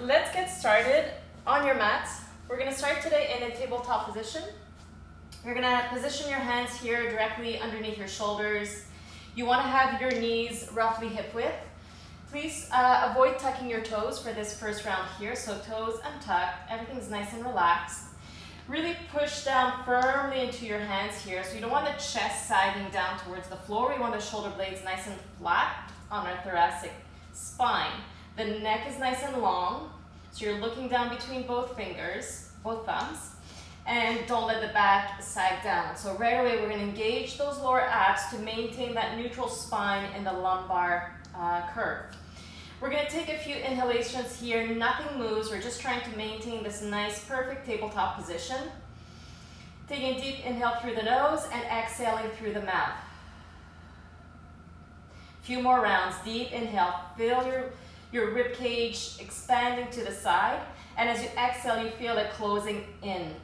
let's get started on your mats. We're gonna start today in a tabletop position. You're gonna position your hands here directly underneath your shoulders. You wanna have your knees roughly hip width. Please avoid tucking your toes for this first round here. So toes untucked, everything's nice and relaxed. Really push down firmly into your hands here. So you don't want the chest sagging down towards the floor. We want the shoulder blades nice and flat on our thoracic spine. The neck is nice and long. So you're looking down between both fingers, both thumbs. And don't let the back sag down. So right away, we're gonna engage those lower abs to maintain that neutral spine in the lumbar curve. We're gonna take a few inhalations here. Nothing moves. We're just trying to maintain this nice, perfect tabletop position. Taking a deep inhale through the nose and exhaling through the mouth. Few more rounds. Deep inhale. Feel your rib cage expanding to the side. And as you exhale, you feel it closing in.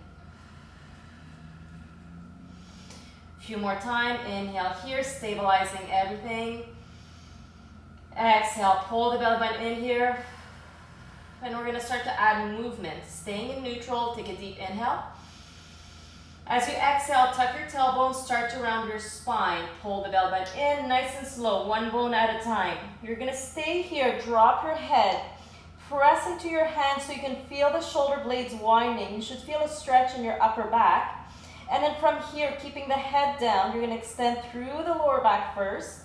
Few more time. Inhale here, stabilizing everything. Exhale, pull the belly button in here. And we're gonna start to add movement. Staying in neutral, take a deep inhale. As you exhale, tuck your tailbone, start to round your spine. Pull the belly button in, nice and slow, one bone at a time. You're gonna stay here, drop your head, press into your hands so you can feel the shoulder blades winding. You should feel a stretch in your upper back. And then from here, keeping the head down, you're gonna extend through the lower back first.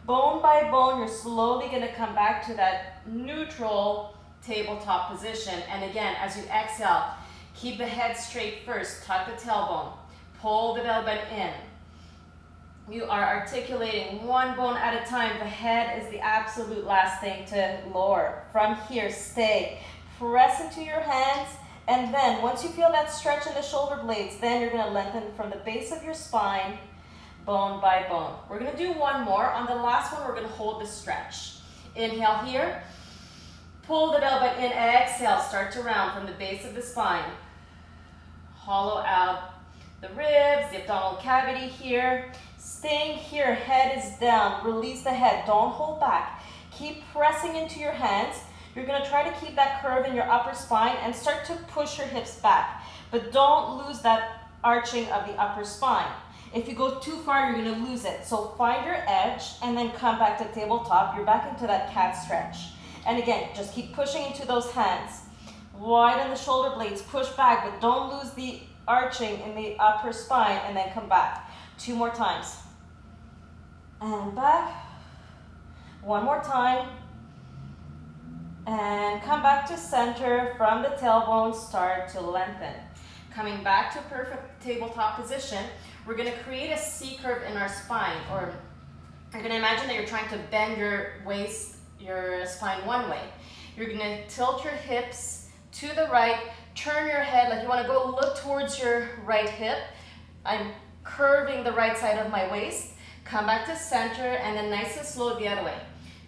Bone by bone, you're slowly gonna come back to that neutral tabletop position. And again, as you exhale, keep the head straight first, tuck the tailbone, pull the belly button in. You are articulating one bone at a time. The head is the absolute last thing to lower. From here, stay, press into your hands, and then once you feel that stretch in the shoulder blades, then you're gonna lengthen from the base of your spine, bone by bone. We're gonna do one more. On the last one, we're gonna hold the stretch. Inhale here, pull the belly button in, exhale, start to round from the base of the spine. Hollow out the ribs, the abdominal cavity here. Staying here, head is down, release the head, don't hold back. Keep pressing into your hands. You're gonna try to keep that curve in your upper spine and start to push your hips back, but don't lose that arching of the upper spine. If you go too far, you're gonna lose it. So find your edge and then come back to tabletop. You're back into that cat stretch. And again, just keep pushing into those hands. Widen the shoulder blades, push back, but don't lose the arching in the upper spine, and then come back. Two more times. And back. One more time. And come back to center. From the tailbone, start to lengthen. Coming back to perfect tabletop position, we're gonna create a C curve in our spine, or you're gonna imagine that you're trying to bend your waist, your spine one way. You're gonna tilt your hips to the right, turn your head like you wanna go look towards your right hip. I'm curving the right side of my waist. Come back to center, and then nice and slow the other way.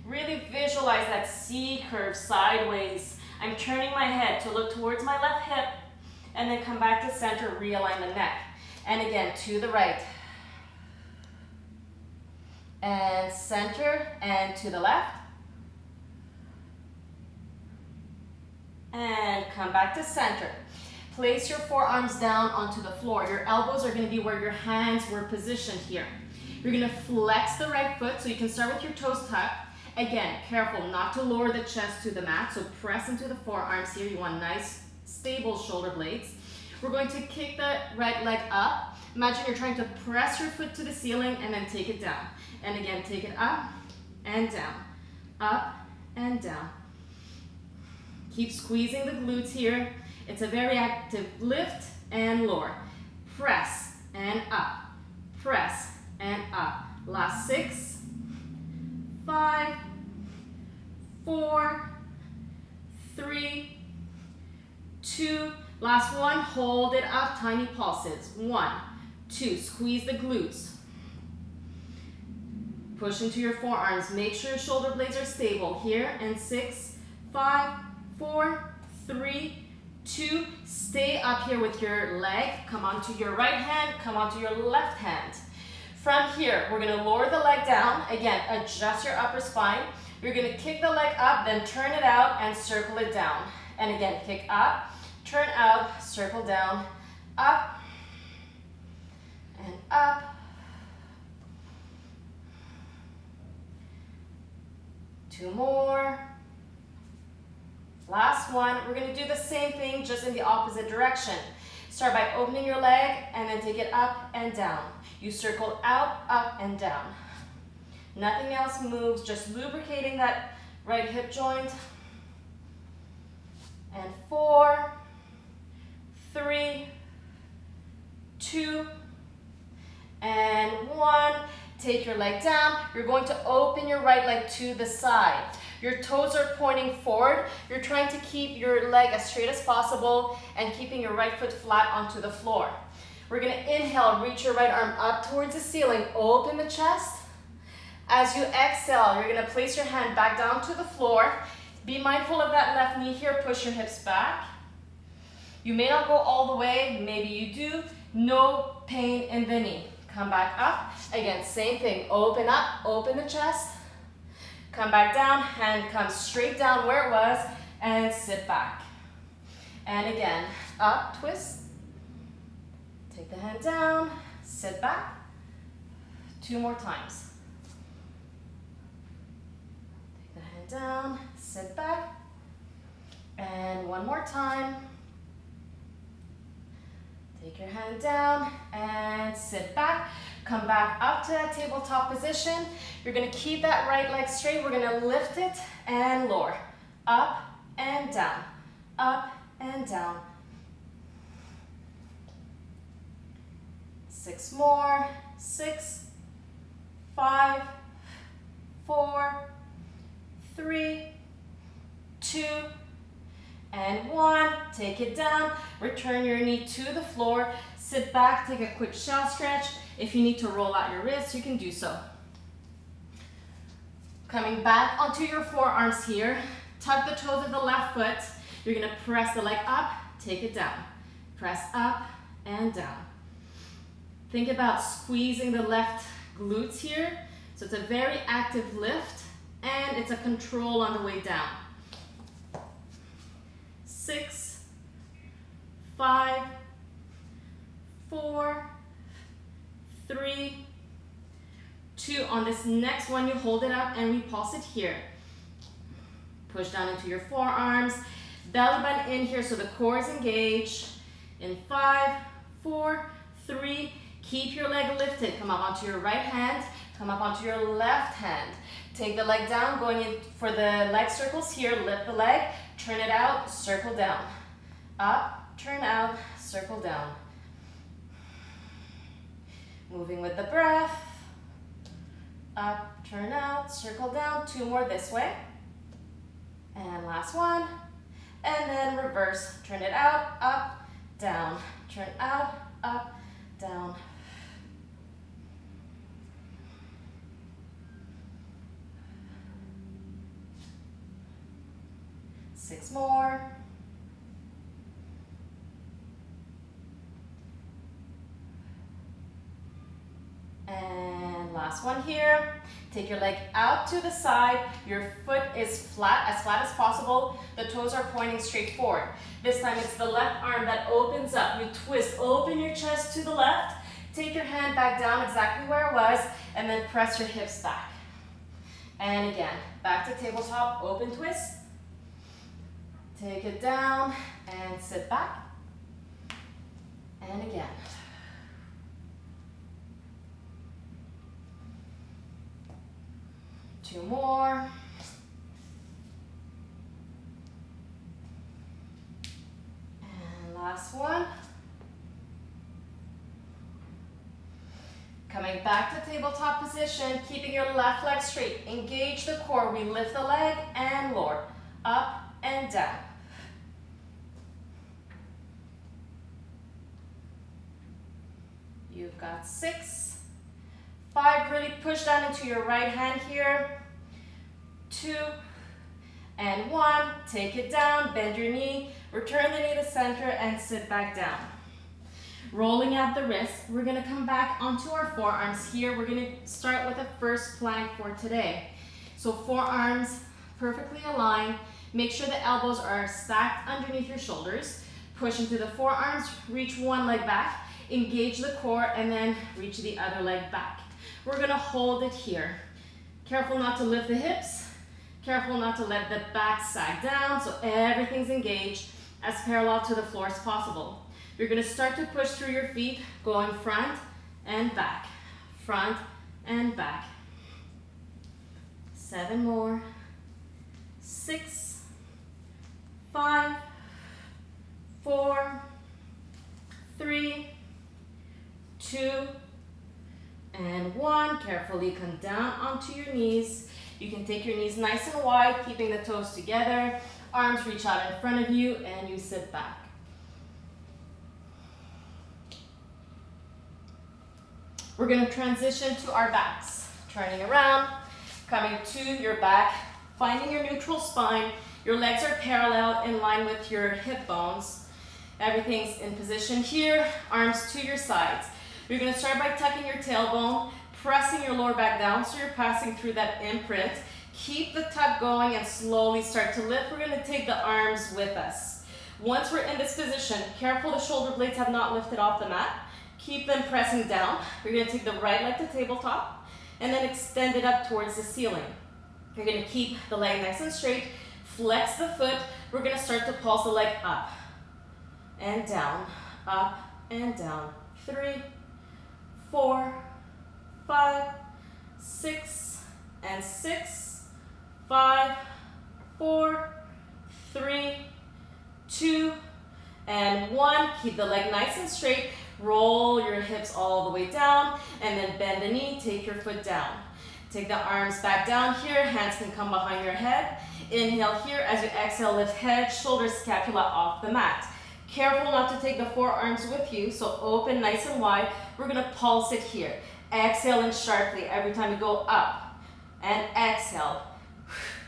Really visualize that C curve sideways. I'm turning my head to look towards my left hip, and then come back to center, realign the neck. And again, to the right. And center, and to the left. And come back to center. Place your forearms down onto the floor. Your elbows are gonna be where your hands were positioned here. You're gonna flex the right foot, so you can start with your toes tucked. Again, careful not to lower the chest to the mat, so press into the forearms here. You want nice, stable shoulder blades. We're going to kick the right leg up. Imagine you're trying to press your foot to the ceiling and then take it down. And again, take it up and down, up and down. Keep squeezing the glutes here. It's a very active lift and lower. Press and up, press and up. Last 6, 5, 4, 3, 2, last one, hold it up, tiny pulses. 1, 2, squeeze the glutes. Push into your forearms, make sure your shoulder blades are stable here, and 6, 5, 4, 3, 2, stay up here with your leg, come onto your right hand, come onto your left hand. From here, we're gonna lower the leg down, again, adjust your upper spine, You're gonna kick the leg up, then turn it out and circle it down. And again, kick up, turn out, circle down, up, and up. Two more. Last one. We're gonna do the same thing, just in the opposite direction. Start by opening your leg and then take it up and down. You circle out, up, and down. Nothing else moves, just lubricating that right hip joint. And 4, 3, 2, and 1. Take your leg down. You're going to open your right leg to the side. Your toes are pointing forward. You're trying to keep your leg as straight as possible and keeping your right foot flat onto the floor. We're gonna inhale, reach your right arm up towards the ceiling, open the chest. As you exhale, you're gonna place your hand back down to the floor. Be mindful of that left knee here, push your hips back. You may not go all the way, maybe you do. No pain in the knee. Come back up. Again, same thing, open up, open the chest. Come back down, hand comes straight down where it was, and sit back. And again, up, twist. Take the hand down, sit back. 2 more times. Take the hand down, sit back. And 1 more time. Take your hand down and sit back. Come back up to that tabletop position. You're gonna keep that right leg straight. We're gonna lift it and lower. Up and down, up and down. 6 more, 6, 5, 4, 3, 2, and 1. Take it down, return your knee to the floor, sit back, take a quick shell stretch. If you need to roll out your wrists, you can do so. Coming back onto your forearms here, tuck the toes of the left foot. You're gonna press the leg up, take it down. Press up and down. Think about squeezing the left glutes here. So it's a very active lift and it's a control on the way down. 6, 5, 4, 3, 2. On this next one, you hold it up and we pulse it here. Push down into your forearms. Belly button in here so the core is engaged. In 5, 4, 3. Keep your leg lifted. Come up onto your right hand. Come up onto your left hand. Take the leg down, going in for the leg circles here. Lift the leg, turn it out, circle down. Up, turn out, circle down. Moving with the breath. Up, turn out, circle down. 2 more this way. And last one. And then reverse. Turn it out, up, down. Turn out, up, down. Six more. And last one here. Take your leg out to the side. Your foot is flat as possible. The toes are pointing straight forward. This time it's the left arm that opens up. You twist, open your chest to the left. Take your hand back down exactly where it was, and then press your hips back. And again, back to tabletop, open twist. Take it down and sit back. And again. Two more. And last one. Coming back to tabletop position, keeping your left leg straight. Engage the core. We lift the leg and lower. Up and down. You've got 6, 5, really push down into your right hand here. 2, and 1, take it down, bend your knee, return the knee to center and sit back down. Rolling out the wrist, we're gonna come back onto our forearms here. We're gonna start with the first plank for today. So forearms perfectly aligned. Make sure the elbows are stacked underneath your shoulders. Push into the forearms, reach one leg back, engage the core, and then reach the other leg back. We're gonna hold it here. Careful not to lift the hips. Careful not to let the back sag down so everything's engaged as parallel to the floor as possible. You're gonna start to push through your feet, going front and back, front and back. 7 more. 6, 5, 4, 3, 2, and 1. Carefully come down onto your knees. You can take your knees nice and wide, keeping the toes together. Arms reach out in front of you, and you sit back. We're going to transition to our backs. Turning around, coming to your back, finding your neutral spine. Your legs are parallel in line with your hip bones. Everything's in position here, arms to your sides. You're going to start by tucking your tailbone, pressing your lower back down so you're passing through that imprint. Keep the tuck going and slowly start to lift. We're going to take the arms with us. Once we're in this position, careful the shoulder blades have not lifted off the mat. Keep them pressing down. You're going to take the right leg to tabletop and then extend it up towards the ceiling. You're going to keep the leg nice and straight. Flex the foot. We're going to start to pulse the leg up and down, up and down. 3, 4, 5, 6, and 6, 5, 4, 3, 2, and 1. Keep the leg nice and straight. Roll your hips all the way down, and then bend the knee, take your foot down. Take the arms back down here, hands can come behind your head. Inhale here, as you exhale, lift head, shoulders, scapula off the mat. Careful not to take the forearms with you, so open nice and wide. We're gonna pulse it here. Exhale in sharply every time you go up, and exhale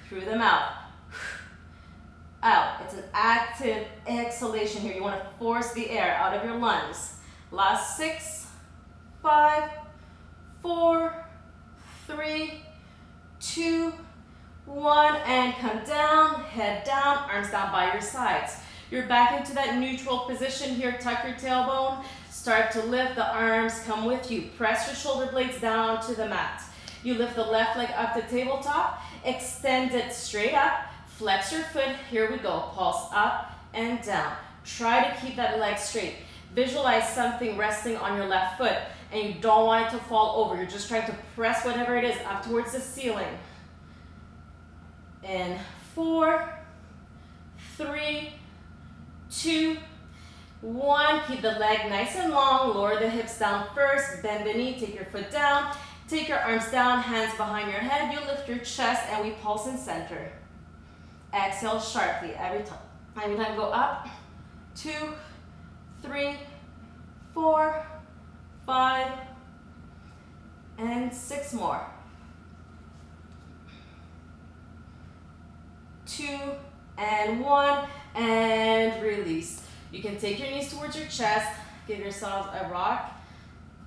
through the mouth. Out. It's an active exhalation here. You wanna force the air out of your lungs. Last 6, 5, 4, 3, 2, 1, and come down, head down, arms down by your sides. You're back into that neutral position here. Tuck your tailbone, start to lift, the arms come with you. Press your shoulder blades down to the mat. You lift the left leg up to tabletop, extend it straight up, flex your foot, here we go. Pulse up and down. Try to keep that leg straight. Visualize something resting on your left foot, and you don't want it to fall over. You're just trying to press whatever it is up towards the ceiling. In 4, 3, 2, 1. Keep the leg nice and long. Lower the hips down first. Bend the knee. Take your foot down. Take your arms down. Hands behind your head. You lift your chest, and we pulse in center. Exhale sharply every time. Every time go up. 2, 3, 4, 5, and 6 more. 2 and 1, and release. You can take your knees towards your chest. Give yourself a rock.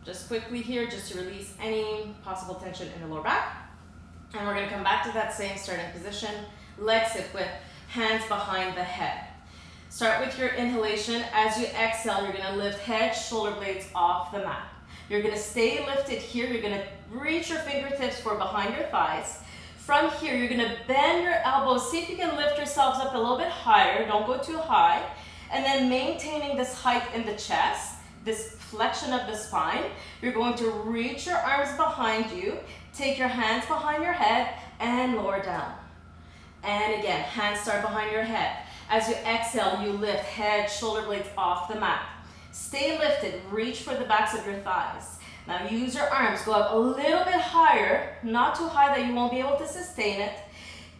Just quickly here, just to release any possible tension in the lower back. And we're gonna come back to that same starting position. Legs hip width, hands behind the head. Start with your inhalation. As you exhale, you're gonna lift head, shoulder blades off the mat. You're gonna stay lifted here. You're gonna reach your fingertips for behind your thighs. From here, you're gonna bend your elbows. See if you can lift yourselves up a little bit higher. Don't go too high. And then maintaining this height in the chest, this flexion of the spine, you're going to reach your arms behind you. Take your hands behind your head and lower down. And again, hands start behind your head. As you exhale, you lift head, shoulder blades off the mat. Stay lifted, reach for the backs of your thighs. Now use your arms, go up a little bit higher, not too high that you won't be able to sustain it.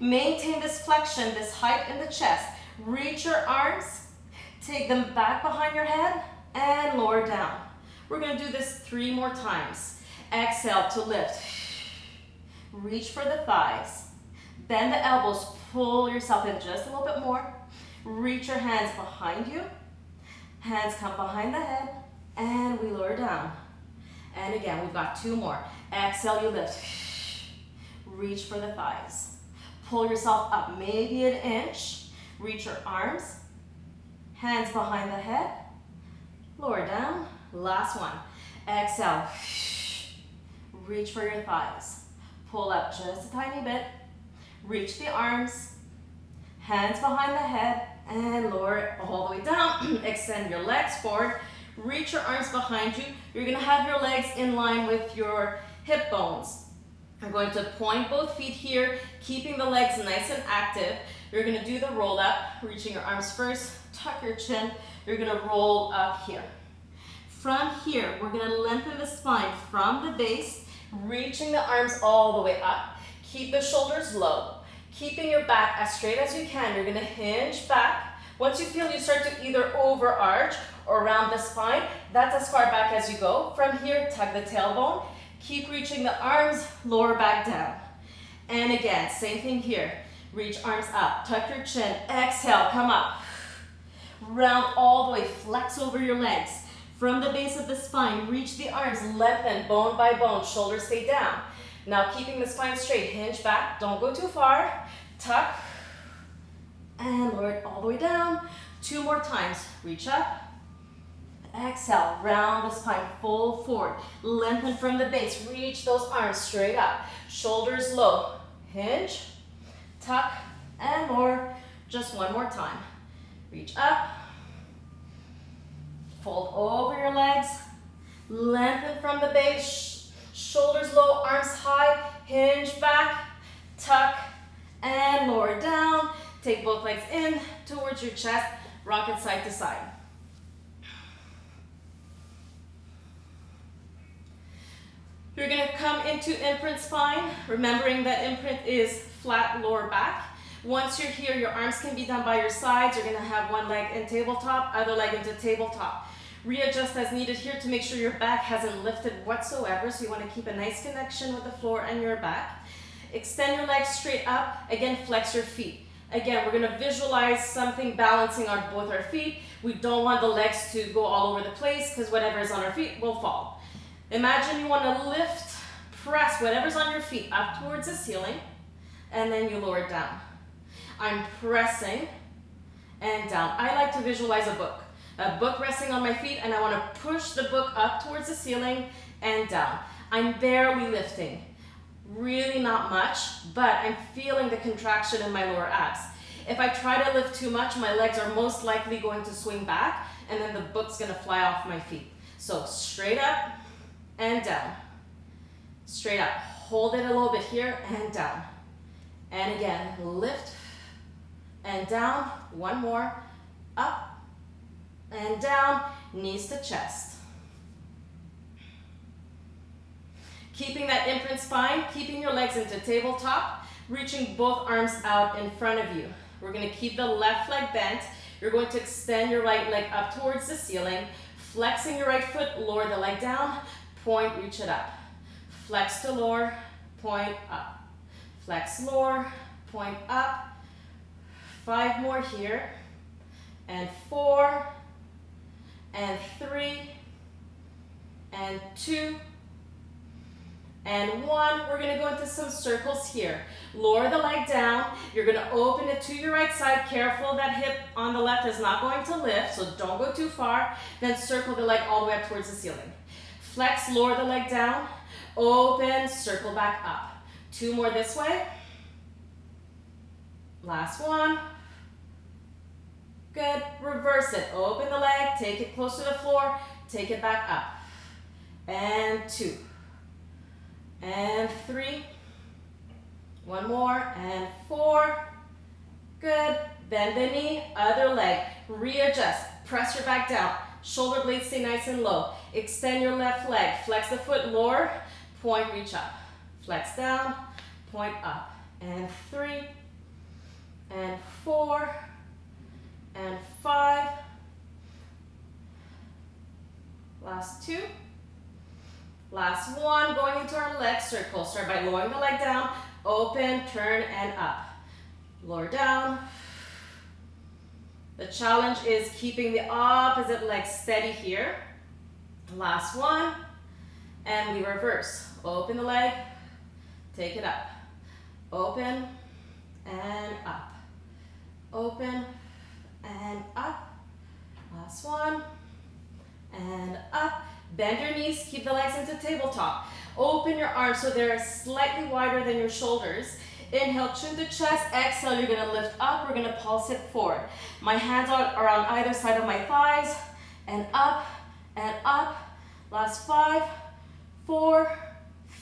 Maintain this flexion, this height in the chest. Reach your arms, take them back behind your head, and lower down. We're gonna do this 3 more times. Exhale to lift. Reach for the thighs. Bend the elbows, pull yourself in just a little bit more. Reach your hands behind you. Hands come behind the head, and we lower down. And again, we've got 2 more. Exhale, you lift. reach for the thighs. Pull yourself up, maybe an inch. Reach your arms, hands behind the head. Lower down, last one. Exhale, reach for your thighs. Pull up just a tiny bit. Reach the arms, hands behind the head, and lower it all the way down. Extend your legs forward. Reach your arms behind you. You're gonna have your legs in line with your hip bones. You're going to point both feet here, keeping the legs nice and active. You're gonna do the roll up, reaching your arms first, tuck your chin. You're gonna roll up here. From here, we're gonna lengthen the spine from the base, reaching the arms all the way up. Keep the shoulders low, keeping your back as straight as you can. You're gonna hinge back. Once you feel you start to either overarch or round the spine, that's as far back as you go. From here, tuck the tailbone. Keep reaching the arms, lower back down. And again, same thing here. Reach arms up, tuck your chin, exhale, come up. Round all the way, flex over your legs. From the base of the spine, reach the arms, lengthen bone by bone, shoulders stay down. Now keeping the spine straight, hinge back, don't go too far. Tuck, and lower it all the way down. 2 more times, reach up. Exhale, round the spine, fold forward. Lengthen from the base, reach those arms straight up. Shoulders low, hinge, tuck, and lower. Just 1 more time. Reach up, fold over your legs, lengthen from the base, shoulders low, arms high, hinge back, tuck, and lower down. Take both legs in towards your chest, rock it side to side. You're gonna come into imprint spine, remembering that imprint is flat lower back. Once you're here, your arms can be done by your sides. You're gonna have one leg in tabletop, other leg into tabletop. Readjust as needed here to make sure your back hasn't lifted whatsoever, so you wanna keep a nice connection with the floor and your back. Extend your legs straight up. Again, flex your feet. Again, we're gonna visualize something balancing on both our feet. We don't want the legs to go all over the place because whatever is on our feet will fall. Imagine you wanna lift, press whatever's on your feet up towards the ceiling, and then you lower it down. I'm pressing and down. I like to visualize a book resting on my feet, and I wanna push the book up towards the ceiling and down. I'm barely lifting, really not much, but I'm feeling the contraction in my lower abs. If I try to lift too much, my legs are most likely going to swing back, and then the book's gonna fly off my feet. So straight up and down. Straight up. Hold it a little bit here and down. And again, lift and down. 1 more. Up and down. Knees to chest. Keeping that imprint spine, keeping your legs into tabletop, reaching both arms out in front of you. We're gonna keep the left leg bent. You're going to extend your right leg up towards the ceiling, flexing your right foot, lower the leg down, point, reach it up. Flex to lower, point up. Flex, lower, point up. 5 more here. And 4, and 3, and 2, and 1. We're gonna go into some circles here. Lower the leg down. You're gonna open it to your right side. Careful that hip on the left is not going to lift, so don't go too far. Then circle the leg all the way up towards the ceiling. Flex, lower the leg down. Open, circle back up. 2 more this way. Last one. Good. Reverse it. Open the leg, take it close to the floor, take it back up. And 2. And 3. 1 more, and 4. Good. Bend the knee, other leg. Readjust. Press your back down. Shoulder blades stay nice and low. Extend your left leg. Flex the foot, lower, point, reach up. Flex down, point up. And 3, and 4, and 5. Last 2. Last 1, going into our leg circle. Start by lowering the leg down, open, turn, and up. Lower down. The challenge is keeping the opposite leg steady here. Last 1, and we reverse. Open the leg, take it up. Open and up. Open and up. Last one. And up. Bend your knees, keep the legs into tabletop. Open your arms so they're slightly wider than your shoulders. Inhale, chin to chest. Exhale, you're gonna lift up. We're gonna pulse it forward. My hands are on either side of my thighs. And up, and up. Last 5, 4,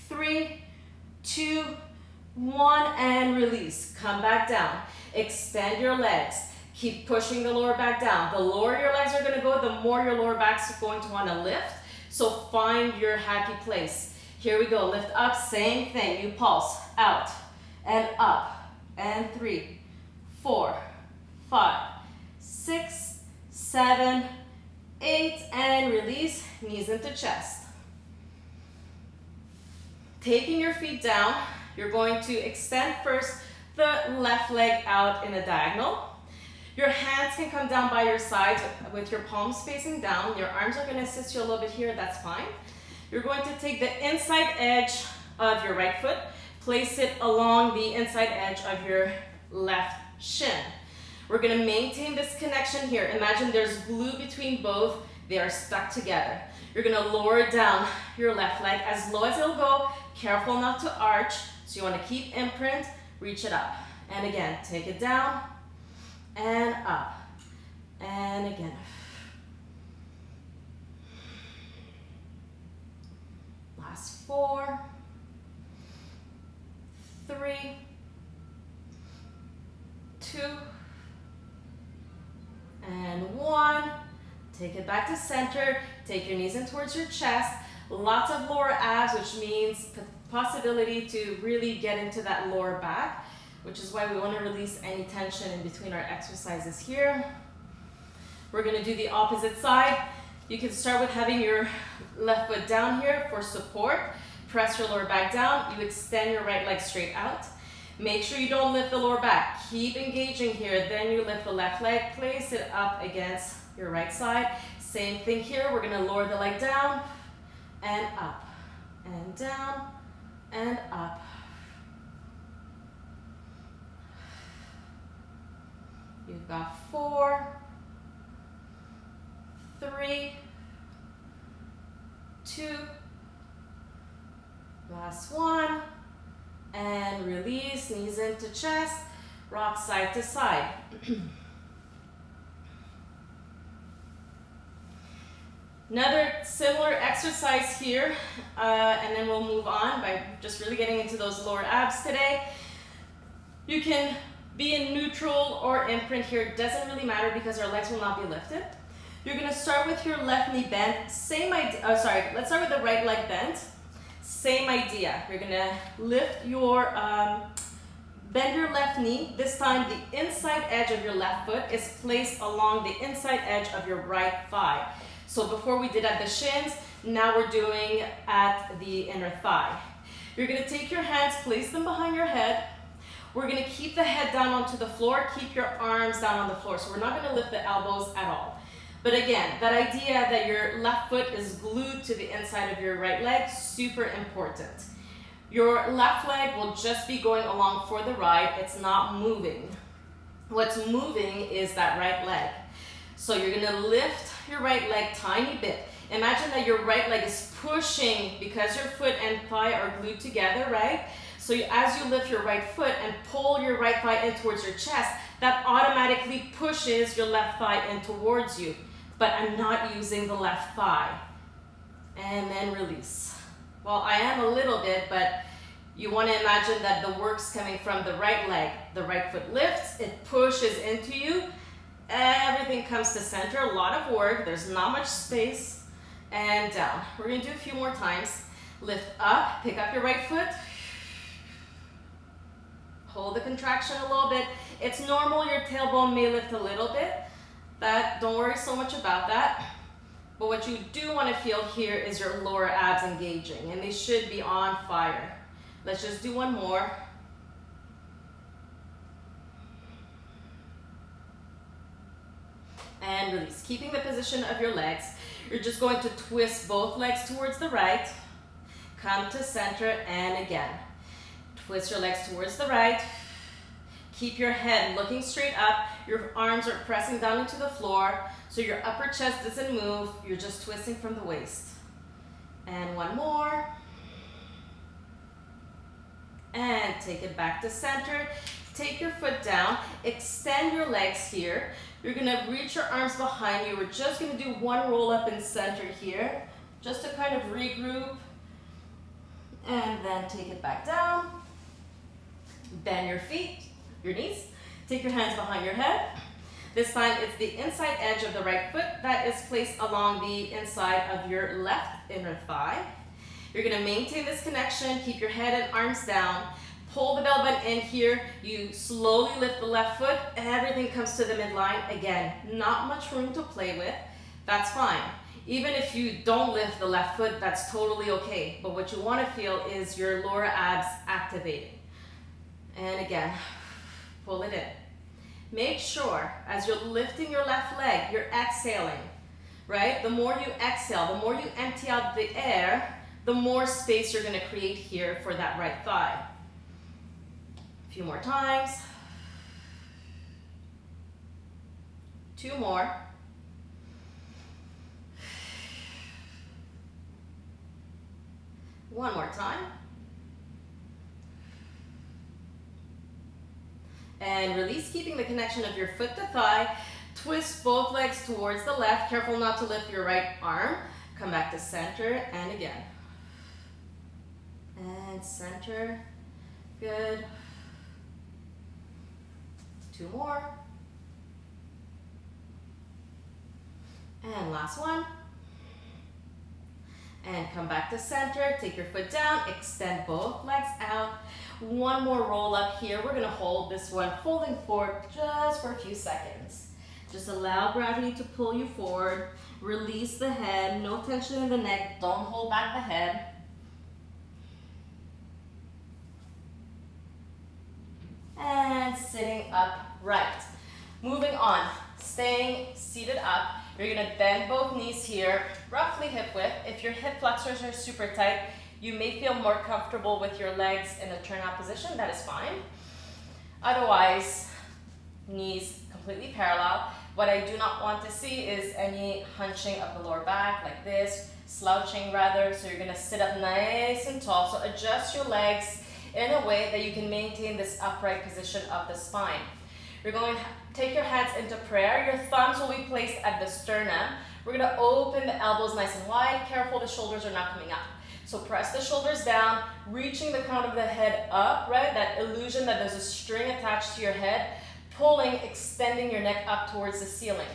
3, 2, 1, and release. Come back down. Extend your legs. Keep pushing the lower back down. The lower your legs are gonna go, the more your lower back's going to wanna lift. So find your happy place. Here we go, lift up, same thing. You pulse, out, and up, and 3, 4, 5, 6, 7, 8, and release, knees into chest. Taking your feet down, you're going to extend first the left leg out in a diagonal. Your hands can come down by your sides with your palms facing down. Your arms are going to assist you a little bit here, that's fine. You're going to take the inside edge of your right foot, place it along the inside edge of your left shin. We're going to maintain this connection here. Imagine there's glue between both. They are stuck together. You're going to lower down your left leg as low as it'll go. Careful not to arch. So you want to keep imprint, reach it up. And again, take it down and up. And again. Last 4, 3, 2, and 1. Take it back to center. Take your knees in towards your chest. Lots of lower abs, which means possibility to really get into that lower back, which is why we want to release any tension in between our exercises here. We're going to do the opposite side. You can start with having your left foot down here for support. Press your lower back down. You extend your right leg straight out. Make sure you don't lift the lower back. Keep engaging here. Then you lift the left leg. Place it up against your right side. Same thing here. We're going to lower the leg down and up and down and up. You've got 4, 3, 2, last 1, and release, knees into chest, rock side to side. Another similar exercise here, and then we'll move on by just really getting into those lower abs today. You can be in neutral or imprint here. It doesn't really matter because our legs will not be lifted. You're going to start with your left knee bent. Same idea. Let's start with the right leg bent. Same idea. You're going to lift your, bend your left knee. This time the inside edge of your left foot is placed along the inside edge of your right thigh. So before we did at the shins, now we're doing at the inner thigh. You're going to take your hands, place them behind your head. We're going to keep the head down onto the floor, keep your arms down on the floor. So we're not going to lift the elbows at all. But again, that idea that your left foot is glued to the inside of your right leg, super important. Your left leg will just be going along for the ride. It's not moving. What's moving is that right leg. So you're going to lift your right leg tiny bit. Imagine that your right leg is pushing because your foot and thigh are glued together, right? So as you lift your right foot and pull your right thigh in towards your chest, that automatically pushes your left thigh in towards you. But I'm not using the left thigh. And then release. Well, I am a little bit, but you want to imagine that the work's coming from the right leg. The right foot lifts, it pushes into you. Everything comes to center, a lot of work. There's not much space. And down. We're going to do a few more times. Lift up, pick up your right foot. Hold the contraction a little bit. It's normal, your tailbone may lift a little bit. Don't worry so much about that. But what you do want to feel here is your lower abs engaging, and they should be on fire. Let's just do one more. And release. Keeping the position of your legs, you're just going to twist both legs towards the right, come to center, and again. Twist your legs towards the right. Keep your head looking straight up. Your arms are pressing down into the floor, so your upper chest doesn't move. You're just twisting from the waist. And one more. And take it back to center. Take your foot down. Extend your legs here. You're gonna reach your arms behind you. We're just gonna do one roll up in center here, just to kind of regroup. And then take it back down. Bend your feet, your knees. Take your hands behind your head. This time it's the inside edge of the right foot that is placed along the inside of your left inner thigh. You're gonna maintain this connection, keep your head and arms down. Pull the belly button in here. You slowly lift the left foot. Everything comes to the midline. Again, not much room to play with. That's fine. Even if you don't lift the left foot, that's totally okay. But what you want to feel is your lower abs activating. And again, pull it in. Make sure as you're lifting your left leg, you're exhaling, right? The more you exhale, the more you empty out the air, the more space you're going to create here for that right thigh. A few more times. 2 more. One more time. And release, keeping the connection of your foot to thigh. Twist both legs towards the left. Careful not to lift your right arm. Come back to center and again. And center. Good. 2 more. And last one. And come back to center. Take your foot down. Extend both legs out. One more roll up here. We're going to hold this one folding forward just for a few seconds. Just allow gravity to pull you forward. Release the head. No tension in the neck. Don't hold back the head. And sitting upright. Moving on, staying seated up. You're gonna bend both knees here, roughly hip width. If your hip flexors are super tight, you may feel more comfortable with your legs in a turnout position. That is fine. Otherwise, knees completely parallel. What I do not want to see is any hunching of the lower back like this, slouching rather. So you're gonna sit up nice and tall. So adjust your legs in a way that you can maintain this upright position of the spine. You're going to take your hands into prayer. Your thumbs will be placed at the sternum. We're going to open the elbows nice and wide. Careful, the shoulders are not coming up. So press the shoulders down, reaching the crown of the head up, right? That illusion that there's a string attached to your head, pulling, extending your neck up towards the ceiling.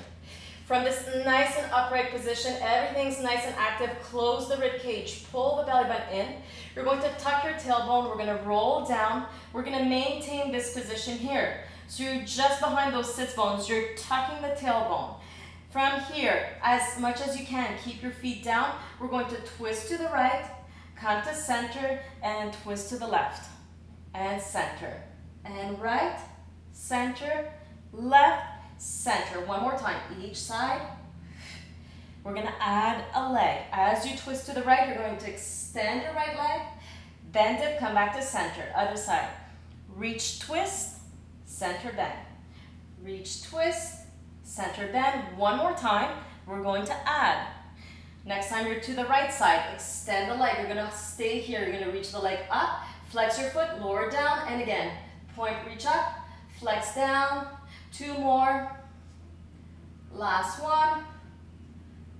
From this nice and upright position, everything's nice and active. Close the rib cage, pull the belly button in. You're going to tuck your tailbone. We're going to roll down. We're going to maintain this position here. So you're just behind those sits bones. You're tucking the tailbone. From here, as much as you can, keep your feet down. We're going to twist to the right, come to center, and twist to the left. And center. And right, center, left, center. One more time, each side. We're going to add a leg. As you twist to the right, you're going to extend your right leg, bend it, come back to center. Other side. Reach, twist, center, bend. Reach, twist, center, bend. One more time. We're going to add. Next time you're to the right side, extend the leg. You're going to stay here. You're going to reach the leg up, flex your foot, lower down, and again. Point, reach up, flex down. 2 more. Last one.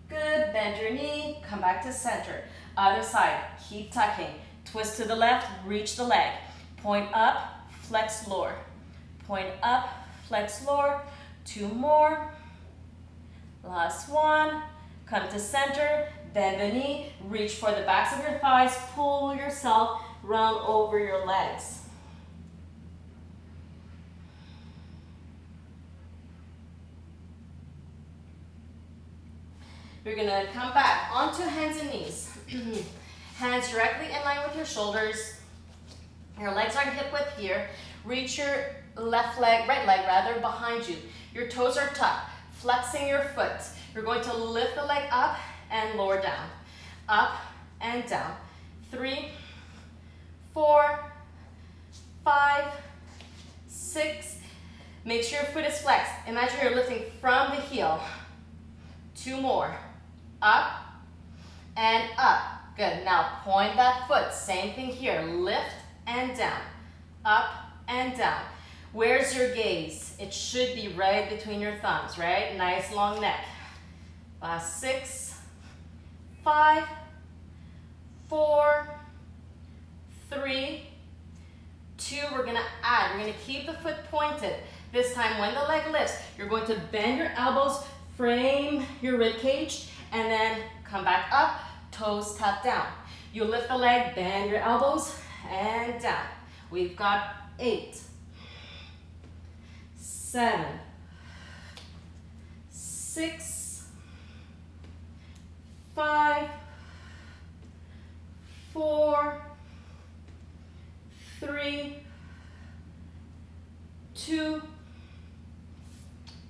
Good. Bend your knee. Come back to center. Other side. Keep tucking. Twist to the left. Reach the leg. Point up. Flex lower. Point up. Flex lower. 2 more. Last one. Come to center. Bend the knee. Reach for the backs of your thighs. Pull yourself. Round over your legs. You're going to come back onto hands and knees. Hands directly in line with your shoulders. Your legs are hip width here. Reach your left leg, right leg rather, behind you. Your toes are tucked, flexing your foot. You're going to lift the leg up and lower down. Up and down. 3, 4, 5, 6. Make sure your foot is flexed. Imagine you're lifting from the heel. 2 more. Up and up. Good. Now point that foot. Same thing here. Lift and down. Up and down. Where's your gaze? It should be right between your thumbs, right? Nice long neck. Last 6, 5, 4, 3, 2. We're going to add. We're going to keep the foot pointed. This time when the leg lifts, you're going to bend your elbows, frame your rib cage, and then come back up, toes tap down. You lift the leg, bend your elbows, and down. We've got 8, 7, 6, 5, 4, 3, 2,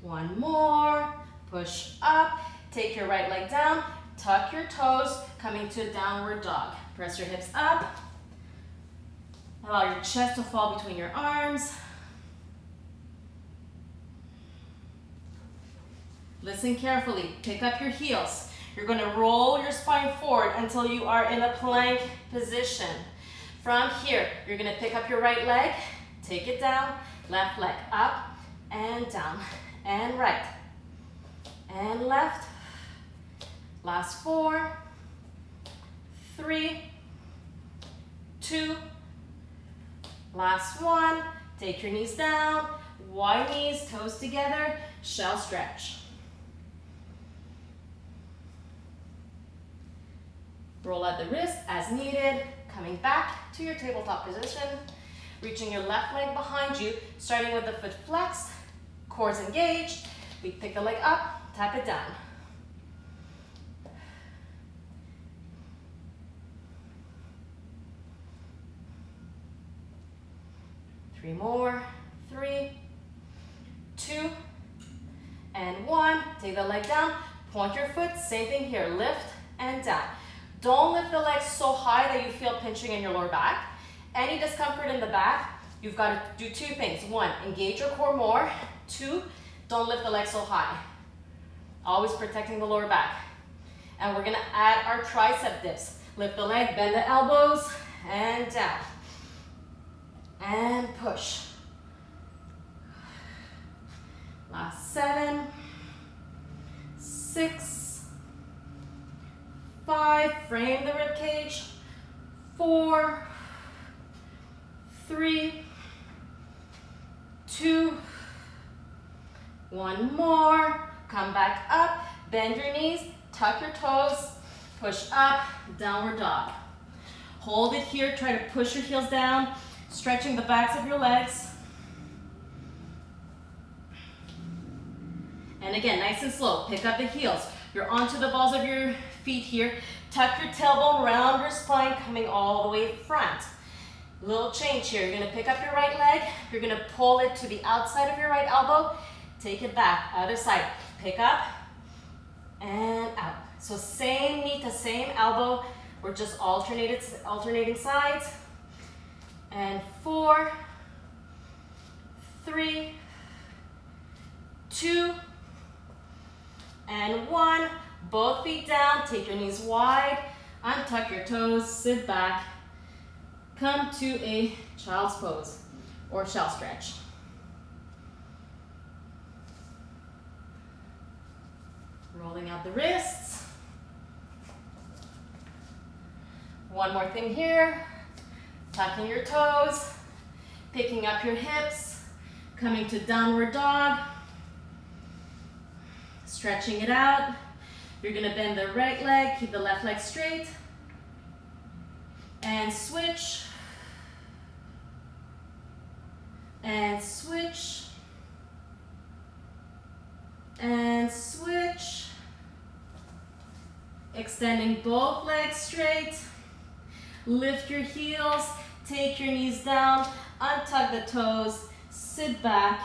1 more. Push up, take your right leg down, tuck your toes, coming to a downward dog. Press your hips up. Allow your chest to fall between your arms. Listen carefully. Pick up your heels. You're going to roll your spine forward until you are in a plank position. From here, you're going to pick up your right leg, take it down, left leg up and down, and right, and left. Last 4, 3, 2, last 1. Take your knees down, wide knees, toes together, shell stretch. Roll out the wrist as needed, coming back to your tabletop position, reaching your left leg behind you, starting with the foot flexed, cores engaged. We pick the leg up, tap it down. Three more. 3, 2, and 1. Take the leg down, point your foot, same thing here, lift and down. Don't lift the legs so high that you feel pinching in your lower back. Any discomfort in the back, you've got to do 2 things. 1, engage your core more. 2, don't lift the legs so high. Always protecting the lower back. And we're gonna add our tricep dips. Lift the leg, bend the elbows, and down. And push. Last 7, 6, 5, frame the rib cage. 4, 3, 2, 1 more. Come back up, bend your knees, tuck your toes, push up, downward dog. Hold it here, try to push your heels down, stretching the backs of your legs. And again, nice and slow, pick up the heels. You're onto the balls of your feet here. Tuck your tailbone, round your spine, coming all the way front. Little change here. You're gonna pick up your right leg. You're gonna pull it to the outside of your right elbow. Take it back, other side. Pick up and out. So same knee to same elbow. We're just alternating sides. And 4, 3, 2, and 1. Both feet down, take your knees wide, untuck your toes, sit back, come to a child's pose or shell stretch. Rolling out the wrists. One more thing here, tucking your toes, picking up your hips, coming to downward dog, stretching it out. You're gonna bend the right leg, keep the left leg straight, and switch, and switch, and switch. Extending both legs straight, lift your heels, take your knees down, untuck the toes, sit back,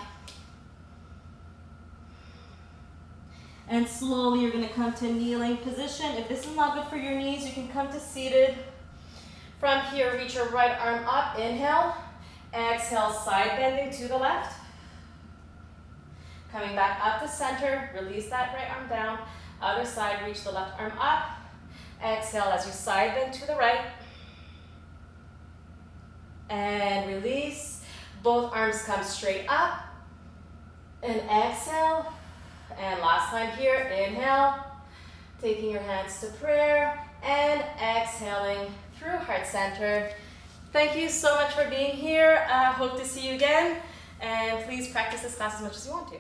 and slowly you're going to come to kneeling position. If this is not good for your knees, you can come to seated. From here, reach your right arm up, inhale, Exhale, side bending to the left. Coming back up to center, release that right arm down. Other side, reach the left arm up. Exhale as you side bend to the right. And release. Both arms come straight up. And exhale. And last time here, inhale. Taking your hands to prayer. And exhaling through heart center. Thank you so much for being here. Hope to see you again. And please practice this class as much as you want to.